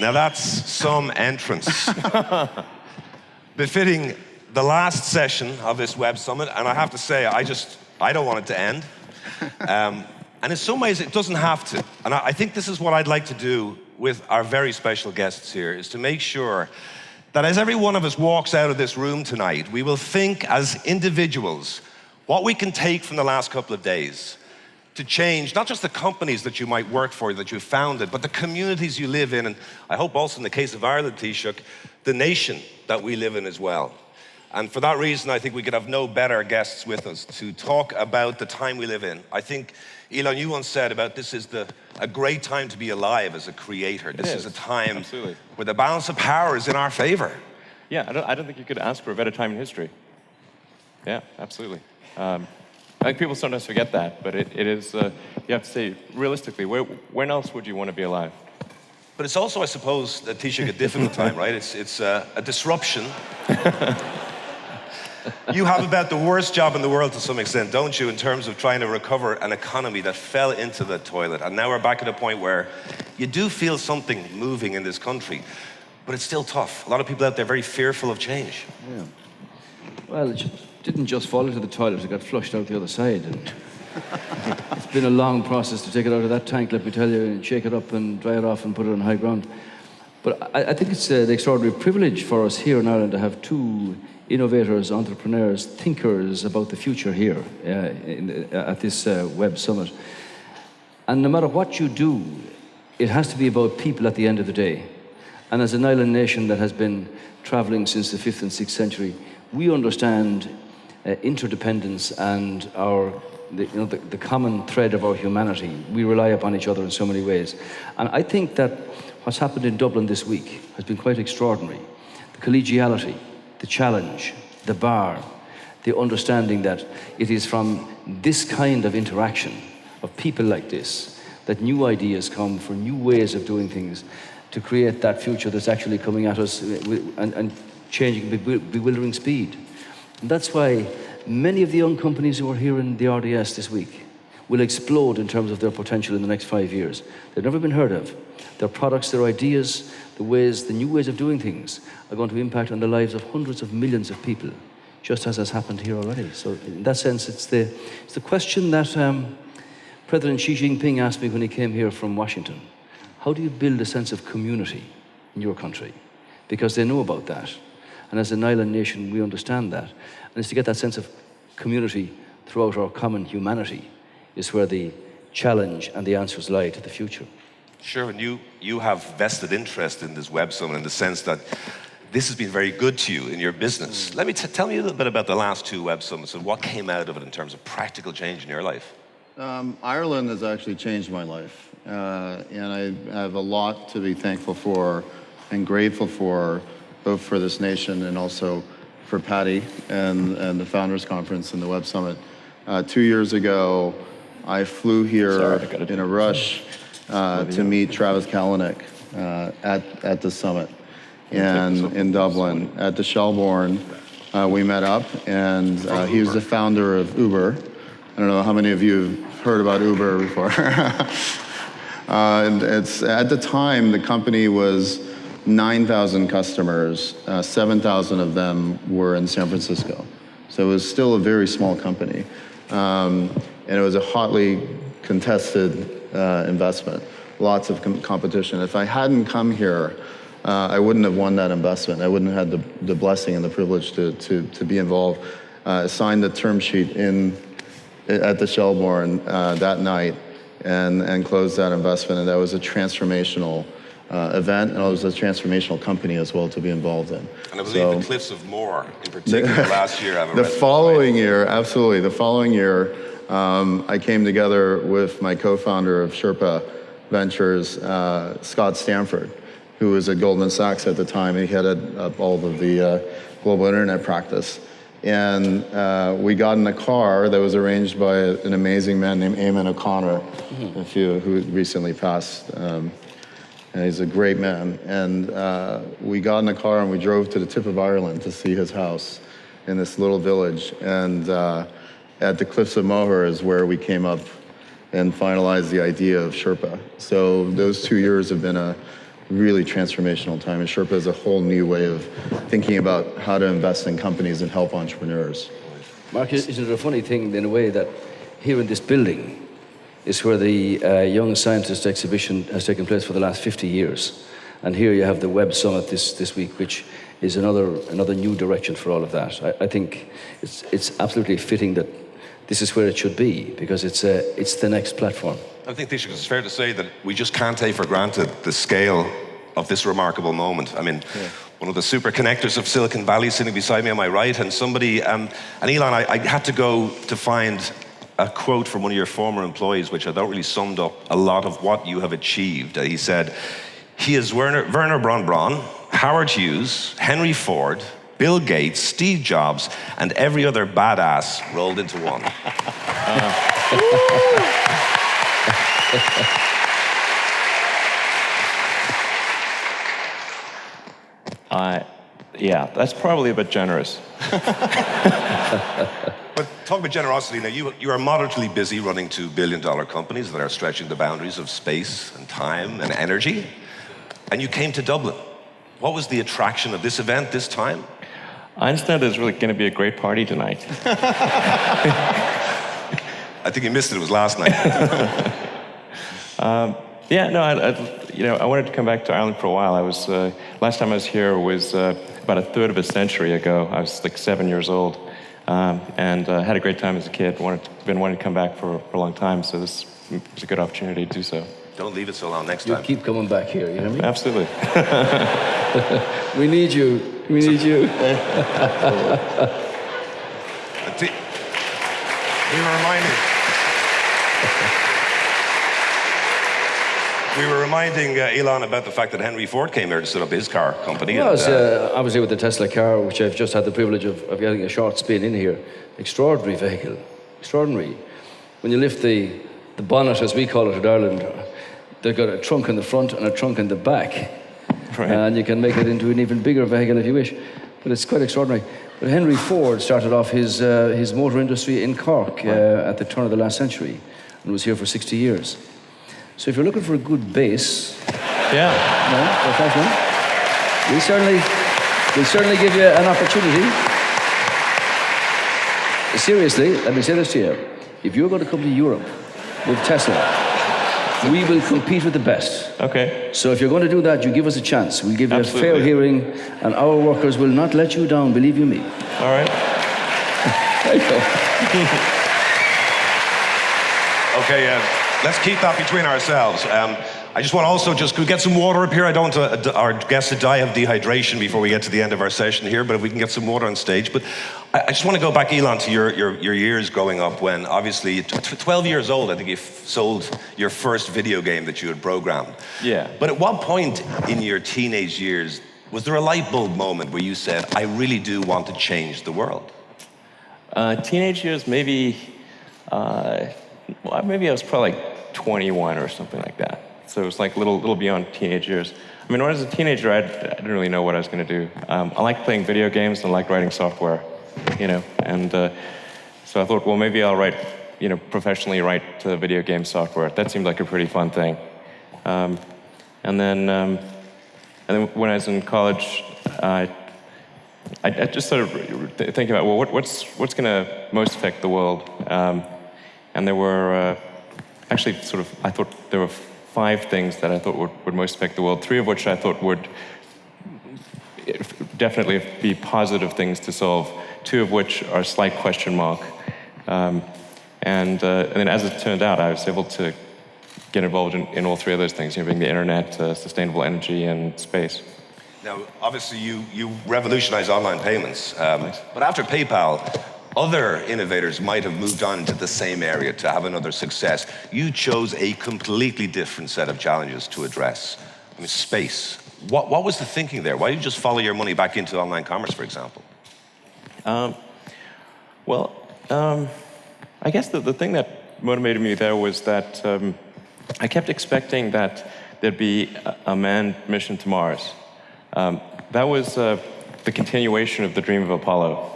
Now that's some entrance. Befitting the last session of this Web Summit, and I have to say, I don't want it to end. And in some ways, it doesn't have to. And I think this is what I'd like to do with our very special guests here, is to make sure that as every one of us walks out of this room tonight, we will think as individuals what we can take from the last couple of days to change not just the companies that you might work for, that you founded, but the communities you live in, and I hope also in the case of Ireland, Taoiseach, the nation that we live in as well. And for that reason, I think we could have no better guests with us to talk about the time we live in. I think, Elon, you once said about this is a great time to be alive as a creator. This is a time Absolutely. where the balance of power is in our favor. Yeah, I don't think you could ask for a better time in history. Yeah, absolutely. I think people sometimes forget that, but it is, you have to say, realistically, when else would you want to be alive? But it's also, I suppose, Taoiseach, a difficult time, right? It's a disruption. You have about the worst job in the world to some extent, don't you, in terms of trying to recover an economy that fell into the toilet. And now we're back at a point where you do feel something moving in this country, but it's still tough. A lot of people out there very fearful of change. Yeah. Well, it didn't just fall into the toilet, it got flushed out the other side. And it's been a long process to take it out of that tank, let me tell you, and shake it up and dry it off and put it on high ground. But I think it's an extraordinary privilege for us here in Ireland to have two innovators, entrepreneurs, thinkers about the future here at this Web Summit. And no matter what you do, it has to be about people at the end of the day. And as an island nation that has been traveling since the 5th and 6th century, we understand interdependence and the common thread of our humanity. We rely upon each other in so many ways. And I think that what's happened in Dublin this week has been quite extraordinary. The collegiality, the challenge, the bar, the understanding that it is from this kind of interaction of people like this that new ideas come for new ways of doing things to create that future that's actually coming at us and changing at bewildering speed. And that's why many of the young companies who are here in the RDS this week will explode in terms of their potential in the next 5 years. They've never been heard of. Their products, their ideas, the new ways of doing things are going to impact on the lives of hundreds of millions of people, just as has happened here already. So in that sense, it's the question that President Xi Jinping asked me when he came here from Washington. How do you build a sense of community in your country? Because they know about that. And as an island nation, we understand that. And it's to get that sense of community throughout our common humanity is where the challenge and the answers lie to the future. Shervin, you have vested interest in this Web Summit in the sense that this has been very good to you in your business. Let me tell me a little bit about the last two Web Summits and what came out of it in terms of practical change in your life. Ireland has actually changed my life, and I have a lot to be thankful for and grateful for, both for this nation and also for Patty and the Founders Conference and the Web Summit. 2 years ago, I flew here in a rush to meet Travis Kalanick at the summit and in Dublin. At the Shelbourne, we met up, and he was the founder of Uber. I don't know how many of you have heard about Uber before. And at the time, the company was 9,000 customers, 7,000 of them were in San Francisco. So it was still a very small company. And it was a hotly contested investment, lots of competition. If I hadn't come here, I wouldn't have won that investment. I wouldn't have had the blessing and the privilege to be involved. Signed the term sheet at the Shelbourne that night and closed that investment. And that was a transformational event, and it was a transformational company as well to be involved in. And I believe the Cliffs of Moher, in particular, last year. The following year, absolutely. The following year, I came together with my co-founder of Sherpa Ventures, Scott Stanford, who was at Goldman Sachs at the time. He headed up all of the global internet practice. And we got in a car that was arranged by an amazing man named Eamon O'Connor, who recently passed. And he's a great man. And we got in a car and we drove to the tip of Ireland to see his house in this little village. And at the Cliffs of Moher is where we came up and finalized the idea of Sherpa. So those 2 years have been a really transformational time. And Sherpa is a whole new way of thinking about how to invest in companies and help entrepreneurs. Mark, isn't it a funny thing in a way that here in this building is where the Young Scientist exhibition has taken place for the last 50 years. And here you have the Web Summit this week, which is another new direction for all of that. I think it's absolutely fitting that this is where it should be, because it's the next platform. I think, Taoiseach, it's fair to say that we just can't take for granted the scale of this remarkable moment. I mean, one of the super connectors of Silicon Valley sitting beside me on my right, and somebody, and Elon, I had to go to find a quote from one of your former employees, which I thought really summed up a lot of what you have achieved. He said, he is Werner Braun Braun, Howard Hughes, Henry Ford, Bill Gates, Steve Jobs, and every other badass rolled into one. Yeah, that's probably a bit generous. But talk about generosity. Now, you are moderately busy running $2 billion companies that are stretching the boundaries of space and time and energy. And you came to Dublin. What was the attraction of this event this time? I understand there's really going to be a great party tonight. I think you missed it. It was last night. Yeah, no, I wanted to come back to Ireland for a while. Last time I was here was about a third of a century ago. I was like 7 years old, and had a great time as a kid. Been wanting to come back for a long time, so this was a good opportunity to do so. Don't leave it so long next You time. keep coming back here, you know what I mean? Absolutely. We need you. We need you. We were reminding Elon about the fact that Henry Ford came here to set up his car company. Well, obviously with the Tesla car, which I've just had the privilege of getting a short spin in here. Extraordinary vehicle. Extraordinary. When you lift the bonnet, as we call it in Ireland, they've got a trunk in the front and a trunk in the back. Right. And you can make it into an even bigger vehicle if you wish. But it's quite extraordinary. But Henry Ford started off his motor industry in Cork at the turn of the last century and was here for 60 years. So if you're looking for a good base, we'll certainly give you an opportunity. Seriously, let me say this to you. If you're going to come to Europe with Tesla, we will compete with the best. Okay. So if you're going to do that, you give us a chance. We'll give you Absolutely. a fair hearing, and our workers will not let you down, believe you me. All right. There you go. Okay, let's keep that between ourselves. I just want to also could we get some water up here? I don't want our guests to die of dehydration before we get to the end of our session here, but if we can get some water on stage. But I just want to go back, Elon, to your years growing up when obviously 12 years old, I think you sold your first video game that you had programmed. Yeah. But at what point in your teenage years was there a light bulb moment where you said, I really do want to change the world? Teenage years, maybe I was probably like 21 or something like that. So it was like little beyond teenage years. I mean, when I was a teenager, I didn't really know what I was going to do. I liked playing video games and I liked writing software, and so I thought, well, maybe I'll professionally write video game software. That seemed like a pretty fun thing. And then when I was in college, I just started thinking about, well, what's going to most affect the world? And there were I thought there were 5 things that I thought would most affect the world, 3 of which I thought would definitely be positive things to solve, 2 of which are a slight question mark. And then as it turned out, I was able to get involved in all 3 of those things, being the internet, sustainable energy, and space. Now, obviously, you revolutionized online payments, but after PayPal, other innovators might have moved on into the same area to have another success. You chose a completely different set of challenges to address. I mean, space. What was the thinking there? Why did you just follow your money back into online commerce, for example? I guess the thing that motivated me there was that I kept expecting that there'd be a manned mission to Mars. That was the continuation of the dream of Apollo.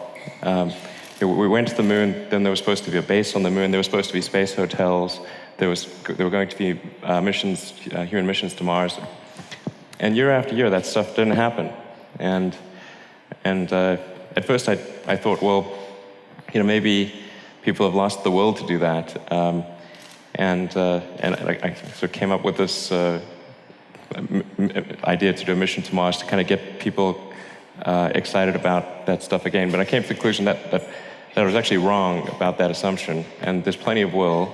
We went to the moon, then there was supposed to be a base on the moon, there were supposed to be space hotels, there were going to be human missions to Mars. and year after year, that stuff didn't happen. And at first I thought, well, maybe people have lost the will to do that. And I sort of came up with this idea to do a mission to Mars to kind of get people excited about that stuff again. But I came to the conclusion that I was actually wrong about that assumption. And there's plenty of will,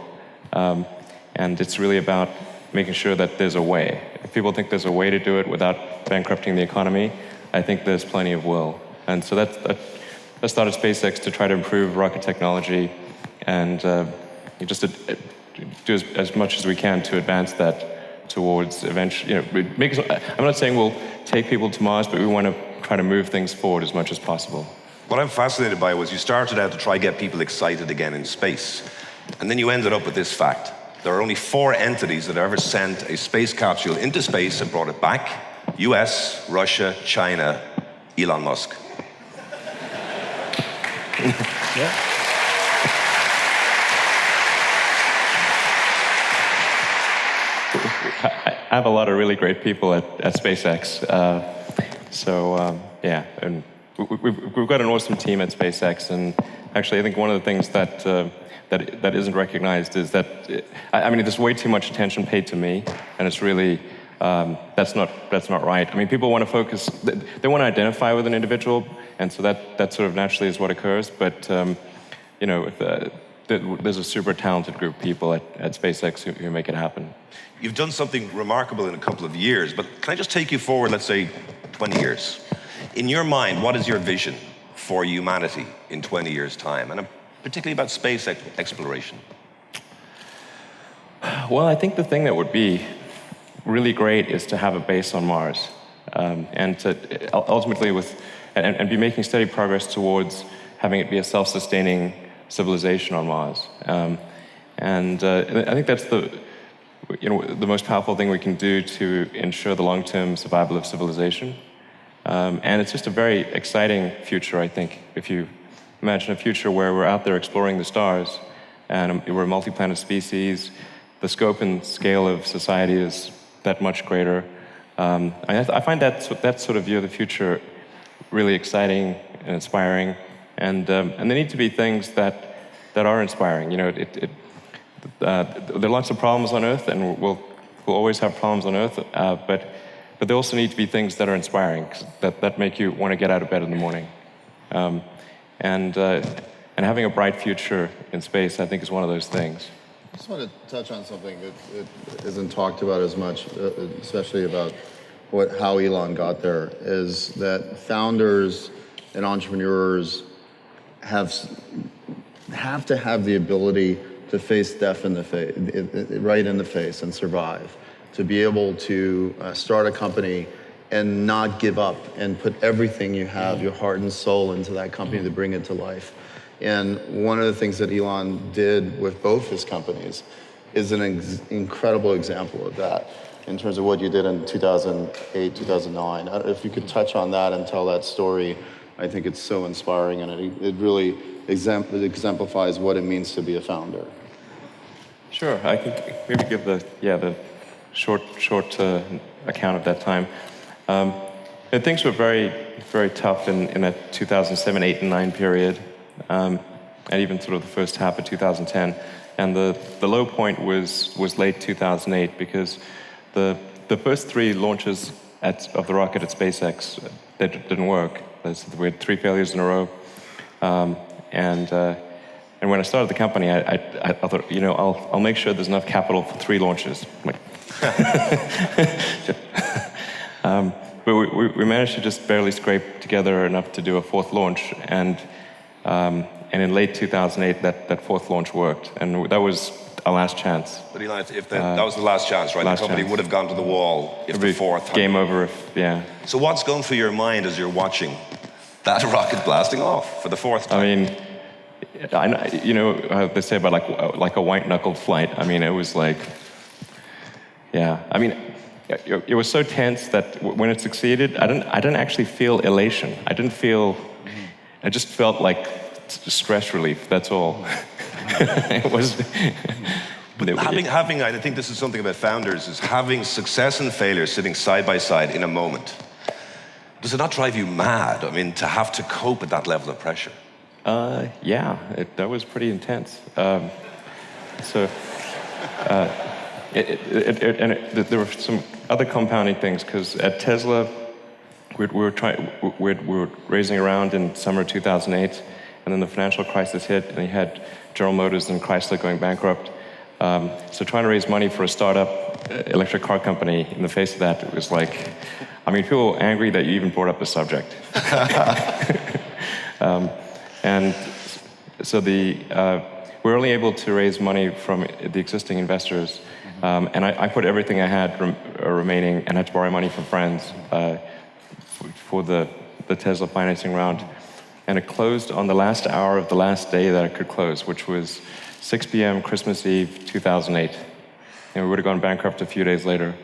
and it's really about making sure that there's a way. If people think there's a way to do it without bankrupting the economy, I think there's plenty of will. And so that started SpaceX to try to improve rocket technology and just do as much as we can to advance that towards eventually, I'm not saying we'll take people to Mars, but we want to try to move things forward as much as possible. What I'm fascinated by was you started out to try to get people excited again in space, and then you ended up with this fact. There are only 4 entities that have ever sent a space capsule into space and brought it back: US, Russia, China, Elon Musk. Yeah. I have a lot of really great people at SpaceX. Yeah, and we've got an awesome team at SpaceX, and actually I think one of the things that isn't recognized is that, there's way too much attention paid to me, and it's really, that's not right. I mean, people want to focus, they want to identify with an individual, and so that sort of naturally is what occurs, but, there's a super talented group of people at SpaceX who make it happen. You've done something remarkable in a couple of years, but can I just take you forward, let's say, 20 years? In your mind, what is your vision for humanity in 20 years' time, and particularly about space exploration? Well, I think the thing that would be really great is to have a base on Mars, and to ultimately and be making steady progress towards having it be a self-sustaining civilization on Mars. And I think that's the most powerful thing we can do to ensure the long-term survival of civilization. And it's just a very exciting future, I think. If you imagine a future where we're out there exploring the stars, and we're a multi-planet species, the scope and scale of society is that much greater. I find that sort of view of the future really exciting and inspiring. And there need to be things that are inspiring. There are lots of problems on Earth, and we'll always have problems on Earth. But there also need to be things that are inspiring, that make you want to get out of bed in the morning. And having a bright future in space, I think, is one of those things. I just want to touch on something that isn't talked about as much, especially about how Elon got there, is that founders and entrepreneurs have to have the ability to face death right in the face and survive, to be able to start a company and not give up and put everything you have, your heart and soul, into that company to bring it to life. And one of the things that Elon did with both his companies is an incredible example of that in terms of what you did in 2008, 2009. If you could touch on that and tell that story, I think it's so inspiring, and it really exemplifies what it means to be a founder. Sure, I can maybe give the short account of that time. Things were very, very tough in that 2007, 8, and 9 period, and even sort of the first half of 2010. And the low point was late 2008, because the first 3 launches of the rocket at SpaceX that didn't work. We had 3 failures in a row, and when I started the company, I thought, I'll make sure there's enough capital for 3 launches. But we managed to just barely scrape together enough to do a 4th launch, and in late 2008, that 4th launch worked, and that was our last chance. But Elon, that was the last chance, right? The company would have gone to the wall if the 4th. Game over, yeah. So what's going through your mind as you're watching that rocket blasting off for the 4th time? I mean, they say about like a white-knuckled flight. I mean, it was like, yeah. I mean, it was so tense that when it succeeded, I didn't actually feel elation. I just felt like stress relief. That's all. It was. Having, I think this is something about founders, is having success and failure sitting side by side in a moment. Does it not drive you mad? I mean, to have to cope with that level of pressure? Yeah, that was pretty intense. There were some other compounding things, because at Tesla, we were raising around in summer 2008, and then the financial crisis hit, and you had General Motors and Chrysler going bankrupt. So trying to raise money for a startup electric car company, in the face of that, it was like, I mean, people were angry that you even brought up the subject. And so we're only able to raise money from the existing investors. And I put everything I had remaining, and had to borrow money from friends for the Tesla financing round. And it closed on the last hour of the last day that it could close, which was 6 p.m. Christmas Eve, 2008. And we would have gone bankrupt a few days later.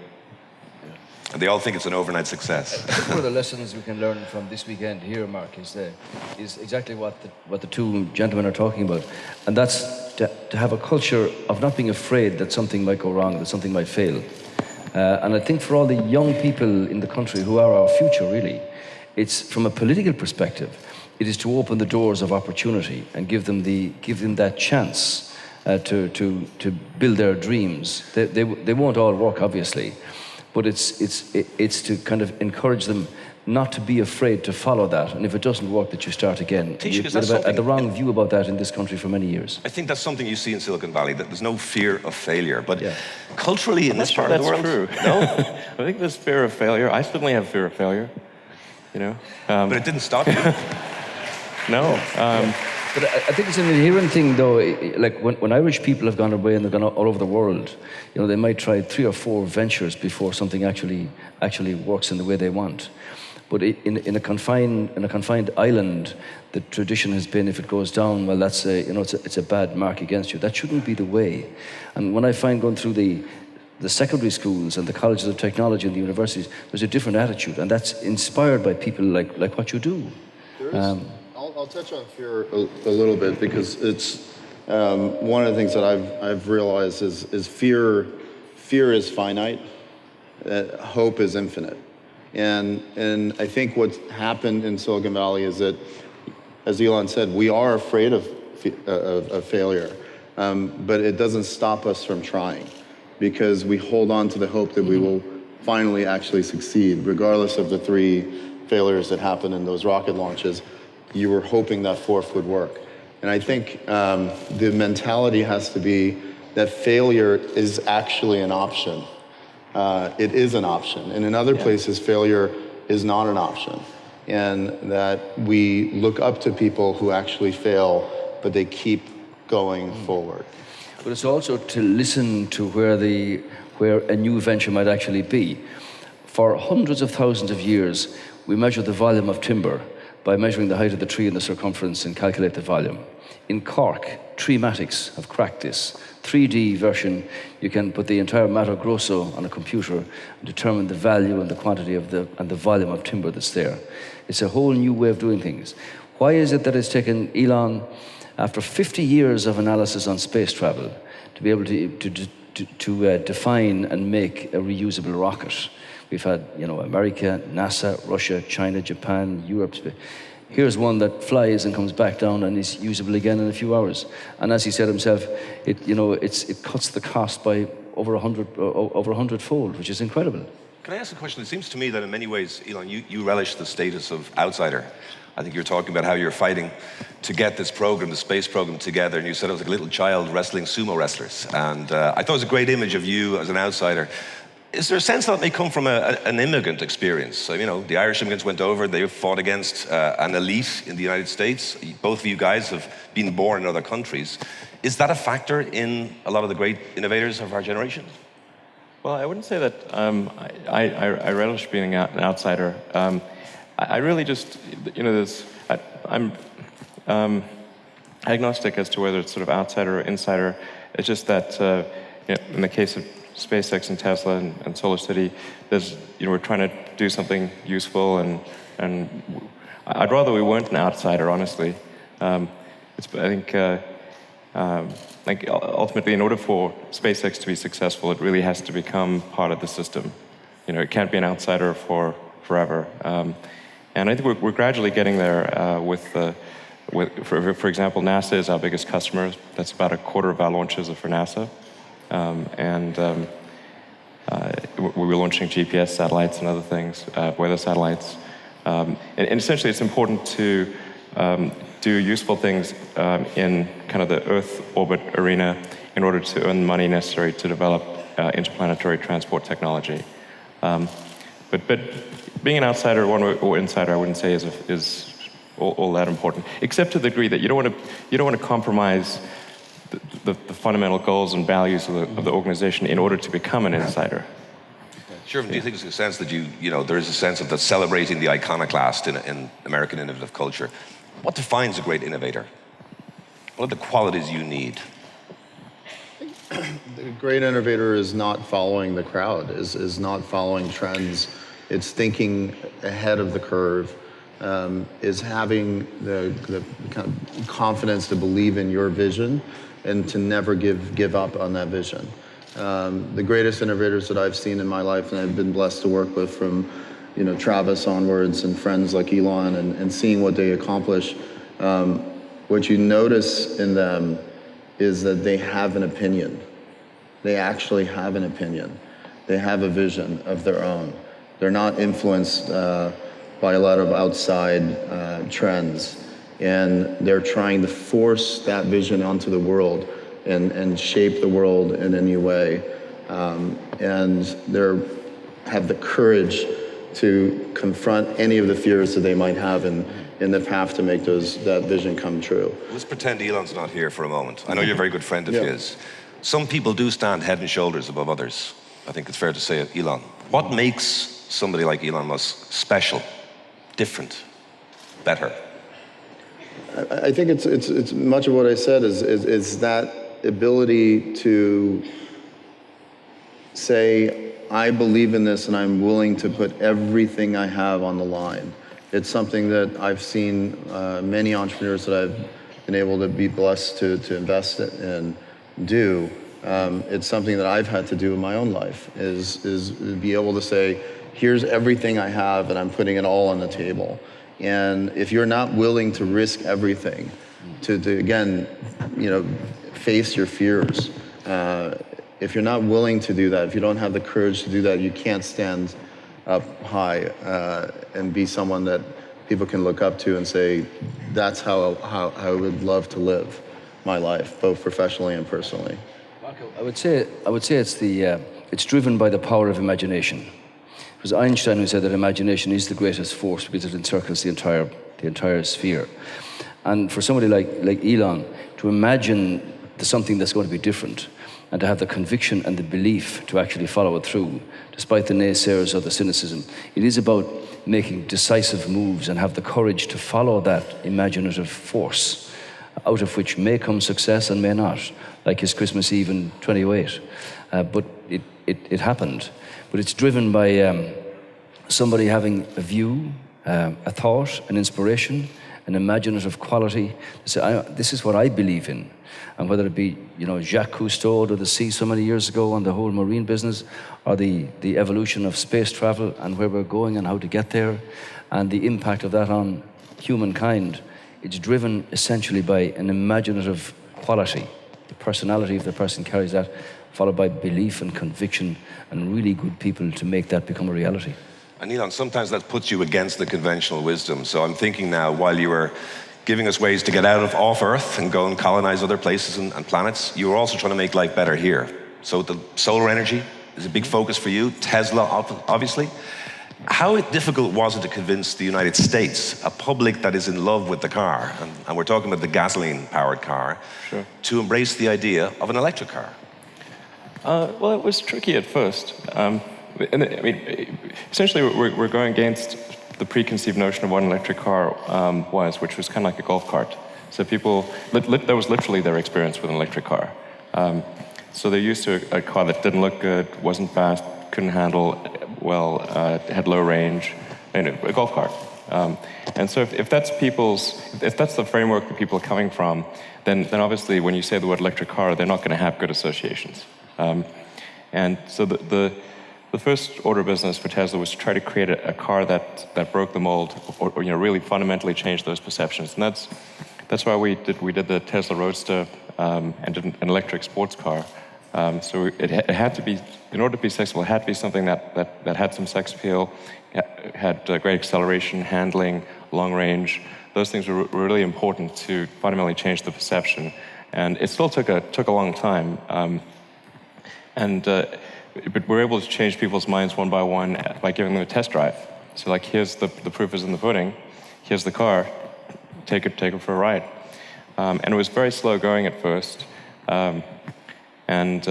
And they all think it's an overnight success. One of the lessons we can learn from this weekend here, Mark, is exactly what the two gentlemen are talking about. And that's to have a culture of not being afraid that something might go wrong, that something might fail. And I think for all the young people in the country who are our future, really, it's from a political perspective, it is to open the doors of opportunity and give them that chance to build their dreams. They won't all work, obviously, but it's to kind of encourage them not to be afraid to follow that, and if it doesn't work, that you start again. Taoiseach, You've had the wrong view about that in this country for many years. I think that's something you see in Silicon Valley, that there's no fear of failure. But culturally, in this part of the world, true. No? I think there's fear of failure. I certainly have fear of failure, you know. But it didn't stop you. No. But I think it's an inherent thing, though. Like when Irish people have gone away and they've gone all over the world, you know, they might try 3 or 4 ventures before something actually works in the way they want. But in a confined island, the tradition has been, if it goes down, well, that's it's a bad mark against you. That shouldn't be the way. And when I find going through the secondary schools and the colleges of technology and the universities, there's a different attitude, and that's inspired by people like what you do. I'll touch on fear a little bit, because it's one of the things that I've realized is fear is finite, hope is infinite. And I think what's happened in Silicon Valley is that, as Elon said, we are afraid of failure, but it doesn't stop us from trying, because we hold on to the hope that we will finally actually succeed, regardless of the 3 failures that happened in those rocket launches. You were hoping that 4th would work. And I think the mentality has to be that failure is actually an option. It is an option. And in other places, failure is not an option. And that we look up to people who actually fail, but they keep going forward. But it's also to listen to where a new venture might actually be. For hundreds of thousands of years, we measure the volume of timber by measuring the height of the tree and the circumference and calculate the volume. In Cork, Treematics have cracked this 3D version. You can put the entire Mato Grosso on a computer and determine the value and the quantity and the volume of timber that's there. It's a whole new way of doing things. Why is it that it's taken Elon, after 50 years of analysis on space travel, to be able to define and make a reusable rocket? We've had, America, NASA, Russia, China, Japan, Europe. Here's one that flies and comes back down and is usable again in a few hours. And as he said himself, it cuts the cost by over 100-fold, which is incredible. Can I ask a question? It seems to me that in many ways, Elon, you relish the status of outsider. I think you're talking about how you're fighting to get this program, the space program, together, and you said it was like a little child wrestling sumo wrestlers. And I thought it was a great image of you as an outsider. Is there a sense that may come from an immigrant experience? So, the Irish immigrants went over, they fought against an elite in the United States. Both of you guys have been born in other countries. Is that a factor in a lot of the great innovators of our generation? Well, I wouldn't say that I relish being an outsider. I really just, I'm agnostic as to whether it's sort of outsider or insider. It's just that, in the case of SpaceX and Tesla and Solar City, we're trying to do something useful, and I'd rather we weren't an outsider, honestly. I think Ultimately, in order for SpaceX to be successful, it really has to become part of the system. It can't be an outsider for forever. And I think we're gradually getting there for example, NASA is our biggest customer. That's about a quarter of our launches are for NASA. We're launching GPS satellites and other things, weather satellites. And essentially, it's important to do useful things in kind of the Earth orbit arena in order to earn the money necessary to develop interplanetary transport technology. But being an outsider or insider, I wouldn't say is all that important, except to the degree that you don't want to compromise the fundamental goals and values of the organization in order to become an insider. Shervin, do you think there's a sense that there is a sense of celebrating the iconoclast in American innovative culture? What defines a great innovator? What are the qualities you need? The great innovator is not following the crowd, is not following trends. It's thinking ahead of the curve, is having the kind of confidence to believe in your vision and to never give up on that vision. The greatest innovators that I've seen in my life, and I've been blessed to work with from Travis onwards and friends like Elon and seeing what they accomplish, what you notice in them is that they have an opinion. They actually have an opinion. They have a vision of their own. They're not influenced by a lot of outside trends. And they're trying to force that vision onto the world and shape the world in a new way. And they have the courage to confront any of the fears that they might have in the path to make that vision come true. Let's pretend Elon's not here for a moment. I know you're a very good friend of his. Some people do stand head and shoulders above others. I think it's fair to say it. Elon, what makes somebody like Elon Musk special, different, better? I think it's much of what I said is that ability to say, I believe in this and I'm willing to put everything I have on the line. It's something that I've seen many entrepreneurs that I've been able to be blessed to invest in do. It's something that I've had to do in my own life, is be able to say, here's everything I have and I'm putting it all on the table. And if you're not willing to risk everything, to again, face your fears, if you're not willing to do that, if you don't have the courage to do that, you can't stand up high and be someone that people can look up to and say, that's how I would love to live my life, both professionally and personally. I would say it's driven by the power of imagination. It was Einstein who said that imagination is the greatest force because it encircles the entire sphere. And for somebody like Elon, to imagine something that's going to be different and to have the conviction and the belief to actually follow it through, despite the naysayers or the cynicism, it is about making decisive moves and have the courage to follow that imaginative force, out of which may come success and may not, like his Christmas Eve in 2008. But it happened. But it's driven by somebody having a view, a thought, an inspiration, an imaginative quality. To say, this is what I believe in. And whether it be, Jacques Cousteau to the sea so many years ago on the whole marine business, or the evolution of space travel and where we're going and how to get there, and the impact of that on humankind, it's driven essentially by an imaginative quality. The personality of the person carries that, followed by belief and conviction and really good people to make that become a reality. And Elon, sometimes that puts you against the conventional wisdom. So I'm thinking now, while you were giving us ways to get off Earth and go and colonize other places and planets, you were also trying to make life better here. So the solar energy is a big focus for you, Tesla, obviously. How difficult was it to convince the United States, a public that is in love with the car, and we're talking about the gasoline-powered car, sure, to embrace the idea of an electric car? Well, it was tricky at first. Essentially, we're going against the preconceived notion of what an electric car was, which was kind of like a golf cart. So people, that was literally their experience with an electric car. So they're used to a car that didn't look good, wasn't fast, couldn't handle well, had low range, a golf cart. And so if that's the framework that people are coming from, then obviously when you say the word electric car, they're not going to have good associations. And so the first order of business for Tesla was to try to create a car that broke the mold, or really fundamentally changed those perceptions. And that's why we did the Tesla Roadster and did an electric sports car. So it had to be, in order to be sexable, it had to be something that had some sex appeal, had great acceleration, handling, long range. Those things were really important to fundamentally change the perception. And it still took a long time. But we're able to change people's minds one by one by giving them a test drive. So like, here's the proof is in the pudding. Here's the car. Take it for a ride. And it was very slow going at first. I mean,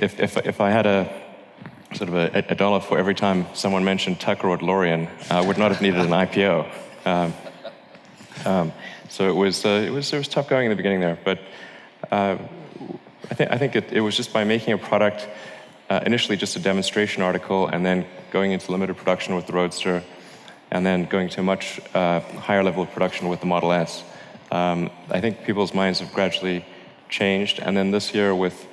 if I had a sort of a dollar for every time someone mentioned Tucker or DeLorean, I would not have needed an IPO. So it was tough going in the beginning there, but I think it was just by making a product, initially just a demonstration article, and then going into limited production with the Roadster, and then going to a much higher level of production with the Model S. I think people's minds have gradually changed, and then this year with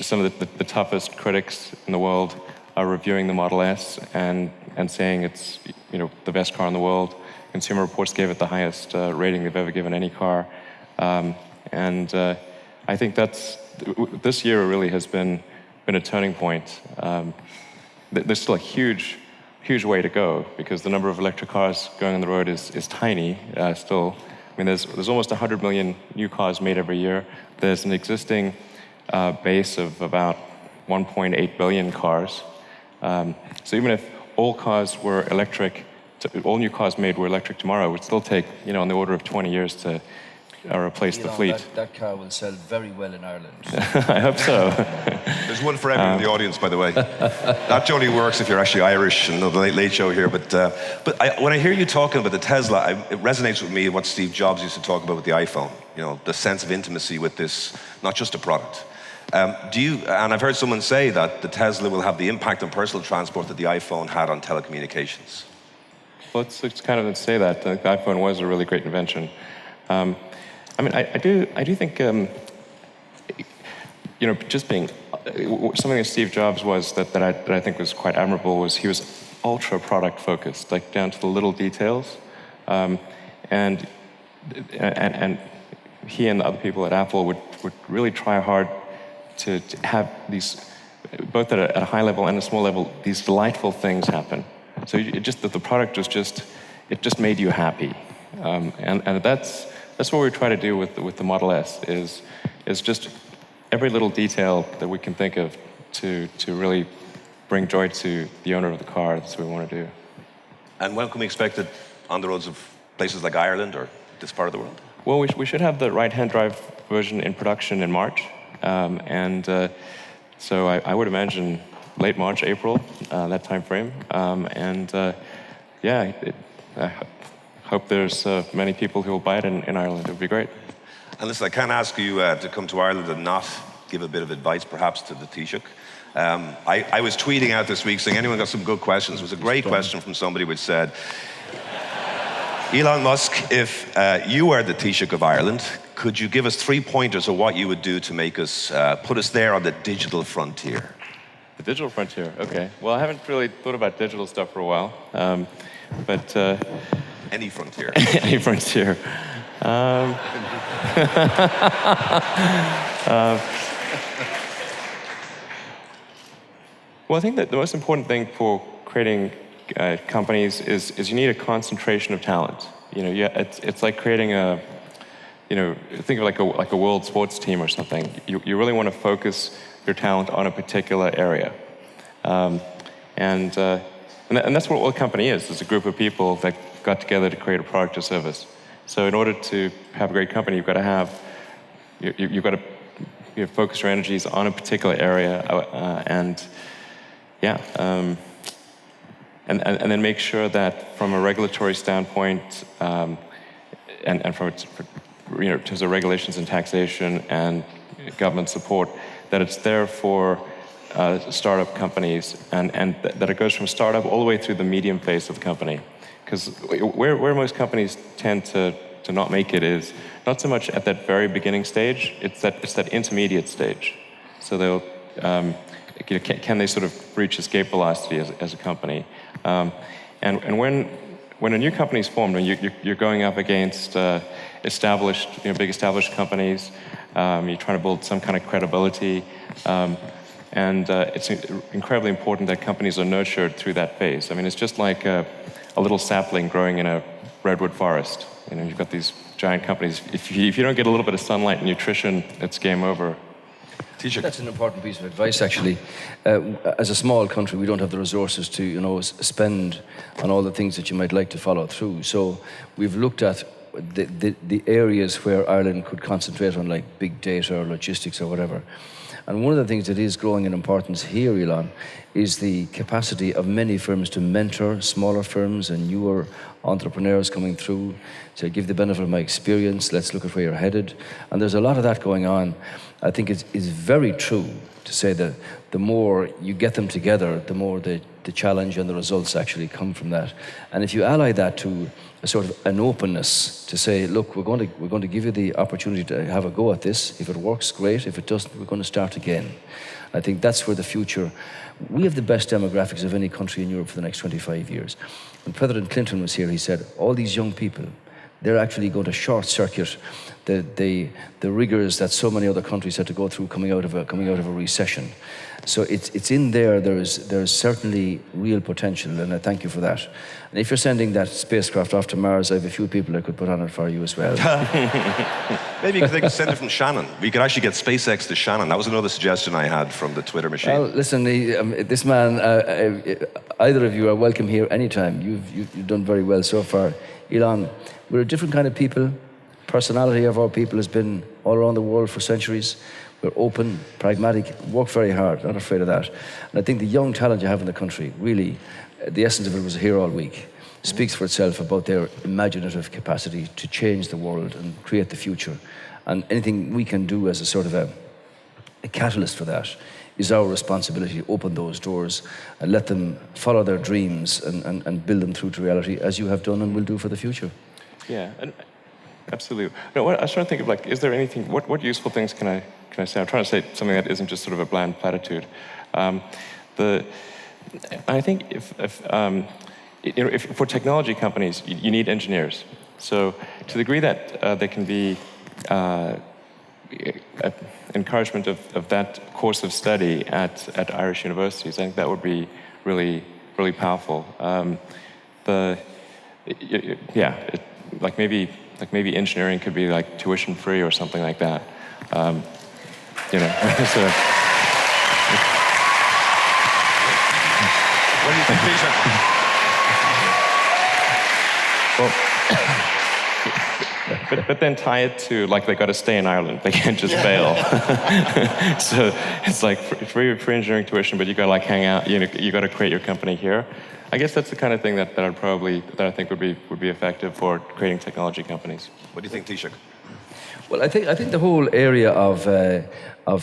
some of the toughest critics in the world are reviewing the Model S and saying it's the best car in the world. Consumer Reports gave it the highest rating they've ever given any car, I think this year really has been a turning point. There's still a huge way to go because the number of electric cars going on the road is tiny still. I mean, there's almost 100 million new cars made every year. There's an existing base of about 1.8 billion cars. So even if all cars were electric, all new cars made were electric tomorrow, it would still take on the order of 20 years to replace the fleet. That car will sell very well in Ireland. I hope so. There's one for everyone in the audience, by the way. That only works if you're actually Irish and the Late Show here. But when I hear you talking about the Tesla, it resonates with me what Steve Jobs used to talk about with the iPhone. The sense of intimacy with this, not just a product. And I've heard someone say that the Tesla will have the impact on personal transport that the iPhone had on telecommunications. Well, it's kind of to say that. The iPhone was a really great invention. I mean, I do think, just being, something that Steve Jobs was that I think was quite admirable was he was ultra product focused, like down to the little details. And he and the other people at Apple would really try hard to have these, both at a high level and a small level, these delightful things happen. So the product was it just made you happy. And that's what we try to do with the Model S is just every little detail that we can think of to really bring joy to the owner of the car. That's what we want to do. And when can we expect it on the roads of places like Ireland or this part of the world? Well, we should have the right-hand drive version in production in March. So I would imagine late March, April, that time frame. I hope there's many people who will buy it in Ireland. It would be great. And listen, I can't ask you to come to Ireland and not give a bit of advice, perhaps, to the Taoiseach. I was tweeting out this week saying, anyone got some good questions? It was a great question from somebody which said, Elon Musk, if you were the Taoiseach of Ireland, could you give us 3 pointers of what you would do to make us, put us there on the digital frontier? The digital frontier, okay. Well, I haven't really thought about digital stuff for a while, but... Any frontier. Any frontier. Well, I think that the most important thing for creating companies is you need a concentration of talent. It's like creating think of like a world sports team or something. You really want to focus your talent on a particular area, and that's what a company is. It's a group of people that got together to create a product or service. So in order to have a great company, you've got to focus your energies on a particular area, and then make sure that from a regulatory standpoint, and from in terms of regulations and taxation and government support, that it's there for startup companies, and that it goes from startup all the way through the medium phase of the company. Because where most companies tend to not make it is not so much at that very beginning stage, it's that intermediate stage. So they'll, can they sort of reach escape velocity as a company? And when a new company is formed, when you're going up against established, big established companies, you're trying to build some kind of credibility, and it's incredibly important that companies are nurtured through that phase. I mean, it's just like a little sapling growing in a redwood forest. You've got these giant companies. If you don't get a little bit of sunlight and nutrition, it's game over. That's an important piece of advice, actually. As a small country, we don't have the resources to, spend on all the things that you might like to follow through. So we've looked at the areas where Ireland could concentrate on, like big data or logistics or whatever. And one of the things that is growing in importance here, Elon, is the capacity of many firms to mentor smaller firms and newer entrepreneurs coming through, to give the benefit of my experience, let's look at where you're headed. And there's a lot of that going on. I think it's very true to say that the more you get them together, the more the challenge and the results actually come from that. And if you ally that to a sort of an openness to say, look, we're going to give you the opportunity to have a go at this. If it works, great. If it doesn't, we're going to start again. I think that's where the future. We have the best demographics of any country in Europe for the next 25 years. When President Clinton was here, he said, all these young people, they're actually going to short circuit the rigors that so many other countries had to go through coming out of a recession. So it's in there. There's certainly real potential, and I thank you for that. And if you're sending that spacecraft off to Mars, I have a few people I could put on it for you as well. Maybe they could send it from Shannon. We could actually get SpaceX to Shannon. That was another suggestion I had from the Twitter machine. Well, listen, this man, either of you are welcome here anytime. You've done very well so far. Elon, we're a different kind of people. Personality of our people has been all around the world for centuries. We're open, pragmatic, work very hard, not afraid of that. And I think the young talent you have in the country, really, the essence of it was here all week, speaks for itself about their imaginative capacity to change the world and create the future. And anything we can do as a sort of a catalyst for that is our responsibility to open those doors and let them follow their dreams and build them through to reality, as you have done and will do for the future. Yeah, and absolutely. No, I was trying to think of, like, is there anything, what useful things can I say? I'm trying to say something that isn't just sort of a bland platitude. I think if for technology companies, you need engineers. So to the degree that there can be encouragement of that course of study at Irish universities, I think that would be really, really powerful. Like maybe engineering could be like tuition free or something like that. So. What do you think, Peter? Well, but then tie it to, like, they got to stay in Ireland. They can't just bail. So it's like free engineering tuition, but you got to like hang out. You got to create your company here. I guess that's the kind of thing that I think would be effective for creating technology companies. What do you think, Taoiseach? Well, I think the whole area of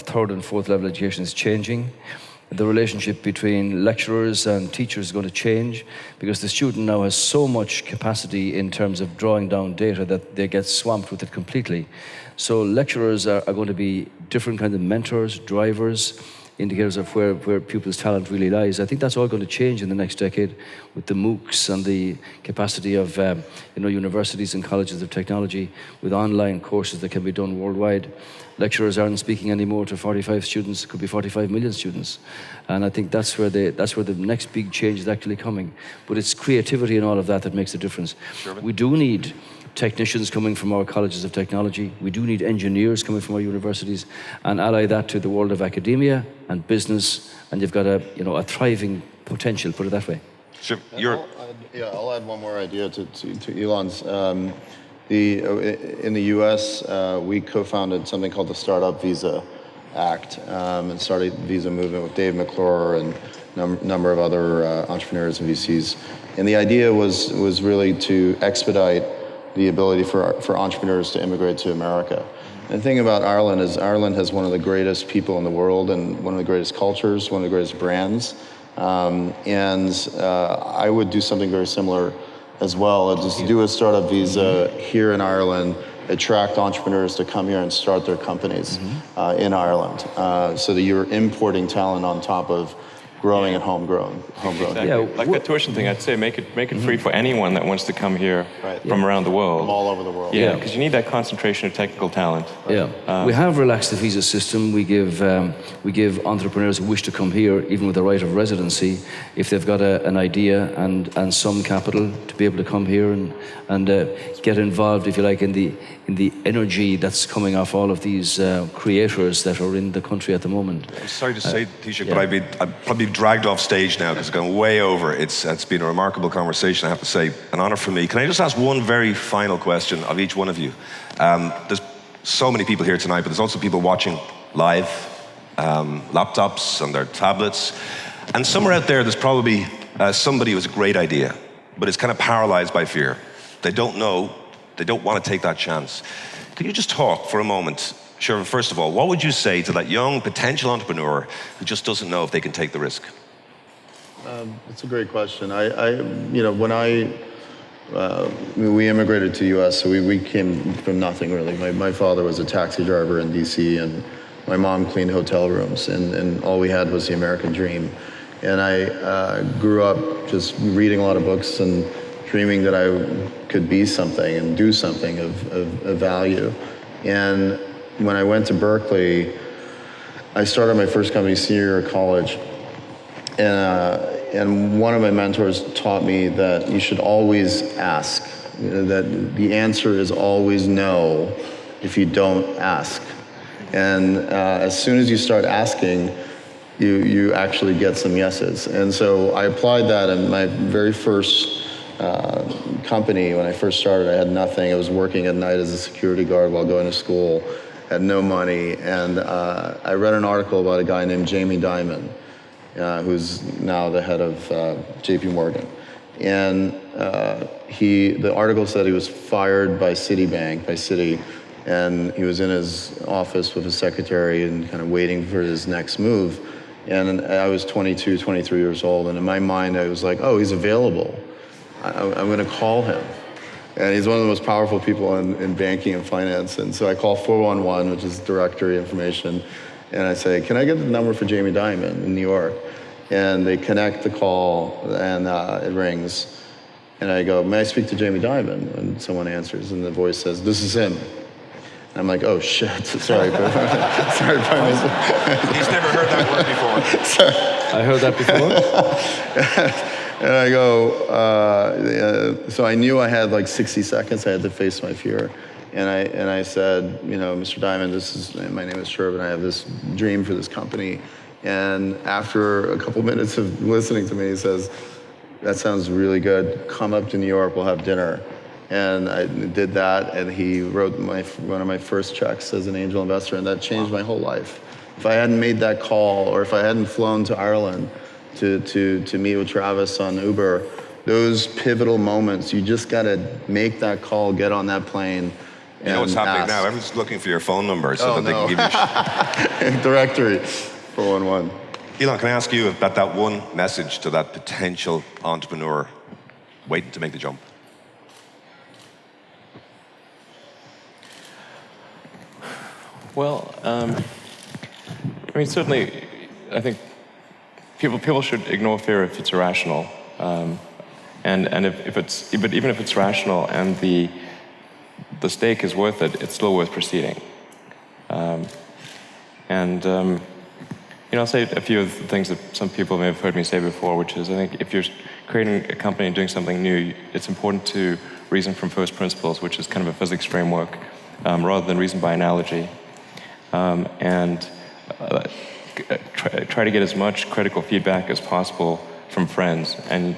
third and fourth level education is changing. The relationship between lecturers and teachers is going to change because the student now has so much capacity in terms of drawing down data that they get swamped with it completely. So lecturers are going to be different kinds of mentors, drivers, indicators of where pupils' talent really lies. I think that's all going to change in the next decade with the MOOCs and the capacity of universities and colleges of technology with online courses that can be done worldwide. Lecturers aren't speaking anymore to 45 students, it could be 45 million students. And I think that's where the next big change is actually coming. But it's creativity and all of that makes the difference. Shervin? We do need technicians coming from our colleges of technology. We do need engineers coming from our universities, and ally that to the world of academia and business, and you've got a thriving potential, put it that way. Sure. I'll add one more idea to Elon's. In the US, we co-founded something called the Startup Visa Act and started the visa movement with Dave McClure and a number of other entrepreneurs and VCs. And the idea was really to expedite the ability for entrepreneurs to immigrate to America. And the thing about Ireland is Ireland has one of the greatest people in the world and one of the greatest cultures, one of the greatest brands. I would do something very similar as well. Just do a startup visa here in Ireland, attract entrepreneurs to come here and start their companies in Ireland, so that you're importing talent on top of growing and homegrown. Exactly. Yeah, Like the tuition thing, I'd say make it free for anyone that wants to come here from around the world. From all over the world. Yeah, because you need that concentration of technical talent. Yeah, we have relaxed the visa system. We give entrepreneurs who wish to come here, even with the right of residency, if they've got an idea and some capital, to be able to come here and get involved, if you like, in the energy that's coming off all of these creators that are in the country at the moment. I'm sorry to say, Taoiseach, but I've probably dragged off stage now because it's gone way over. It's been a remarkable conversation, I have to say. An honor for me. Can I just ask one very final question of each one of you? There's so many people here tonight, but there's also people watching live, laptops and their tablets. And somewhere out there's probably somebody who has a great idea, but is kind of paralyzed by fear. They don't know, they don't want to take that chance. Can you just talk for a moment, Shervin, first of all, what would you say to that young potential entrepreneur who just doesn't know if they can take the risk? It's a great question. When we immigrated to the U.S., so we came from nothing really. My father was a taxi driver in D.C. and my mom cleaned hotel rooms, and all we had was the American dream. And I grew up just reading a lot of books and dreaming that I could be something and do something of value. And when I went to Berkeley, I started my first company senior year of college. And one of my mentors taught me that you should always ask, that the answer is always no if you don't ask. And as soon as you start asking, you actually get some yeses. And so I applied that in my very first company. When I first started, I had nothing. I was working at night as a security guard while going to school, had no money. And I read an article about a guy named Jamie Dimon, who's now the head of JP Morgan. And the article said he was fired by Citibank, by Citi, and he was in his office with his secretary and kind of waiting for his next move. And I was 22, 23 years old, and in my mind I was like, oh, he's available. I'm gonna call him. And he's one of the most powerful people in banking and finance. And so I call 411, which is directory information, and I say, can I get the number for Jamie Dimon in New York? And they connect the call, and it rings. And I go, may I speak to Jamie Dimon? And someone answers, and the voice says, this is him. And I'm like, oh shit, sorry. Sorry. He's never heard that word before. Sorry. I heard that before. And I go, so I knew I had like 60 seconds. I had to face my fear. And I said, Mr. Dimon, my name is Shervin. I have this dream for this company. And after a couple minutes of listening to me, he says, that sounds really good. Come up to New York, we'll have dinner. And I did that, and he wrote one of my first checks as an angel investor, and that changed my whole life. If I hadn't made that call, or if I hadn't flown to Ireland to meet with Travis on Uber, those pivotal moments, you just gotta make that call, get on that plane. You know what's happening now? Everyone's looking for your phone number so that they can give you directory, 411. Elon, can I ask you about that one message to that potential entrepreneur waiting to make the jump? Well, certainly, I think people should ignore fear if it's irrational, and even if it's rational and the stake is worth it, it's still worth proceeding. I'll say a few of the things that some people may have heard me say before, which is I think if you're creating a company and doing something new, it's important to reason from first principles, which is kind of a physics framework, rather than reason by analogy. Try to get as much critical feedback as possible from friends, and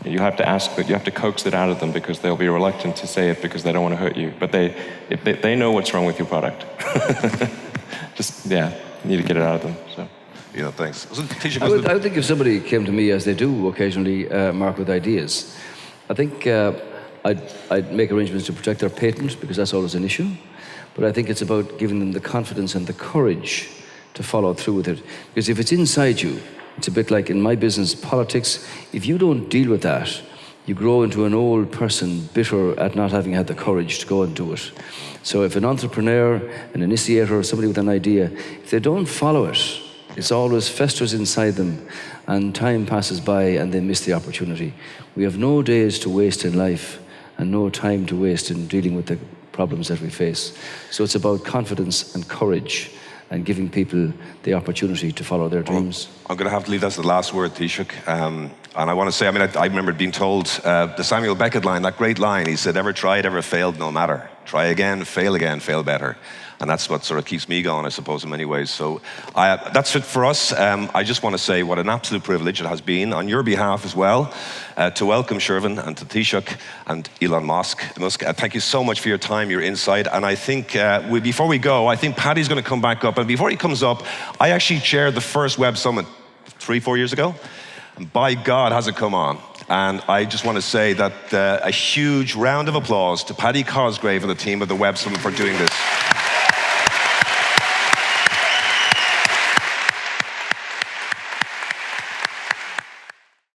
you have to coax it out of them because they'll be reluctant to say it because they don't want to hurt you. But they know what's wrong with your product. You need to get it out of them. So. Thanks. I would think if somebody came to me, as they do occasionally, Mark, with ideas, I think I'd make arrangements to protect their patent, because that's always an issue. But I think it's about giving them the confidence and the courage to follow through with it. Because if it's inside you, it's a bit like in my business, politics, if you don't deal with that, you grow into an old person bitter at not having had the courage to go and do it. So if an entrepreneur, an initiator, or somebody with an idea, if they don't follow it, it's always festers inside them, and time passes by and they miss the opportunity. We have no days to waste in life and no time to waste in dealing with the problems that we face. So it's about confidence and courage and giving people the opportunity to follow their dreams. I'm going to have to leave that as the last word, Taoiseach. And I want to say, I remember being told the Samuel Beckett line, that great line, he said, ever tried, ever failed, no matter. Try again, fail better. And that's what sort of keeps me going, I suppose, in many ways. So that's it for us. I just want to say what an absolute privilege it has been, on your behalf as well, to welcome Shervin and to Taoiseach and Elon Musk. Thank you so much for your time, your insight. And I think before we go, I think Paddy's going to come back up. And before he comes up, I actually chaired the first Web Summit 3-4 years ago. And by God, has it come on. And I just want to say that a huge round of applause to Paddy Cosgrave and the team of the Web Summit for doing this.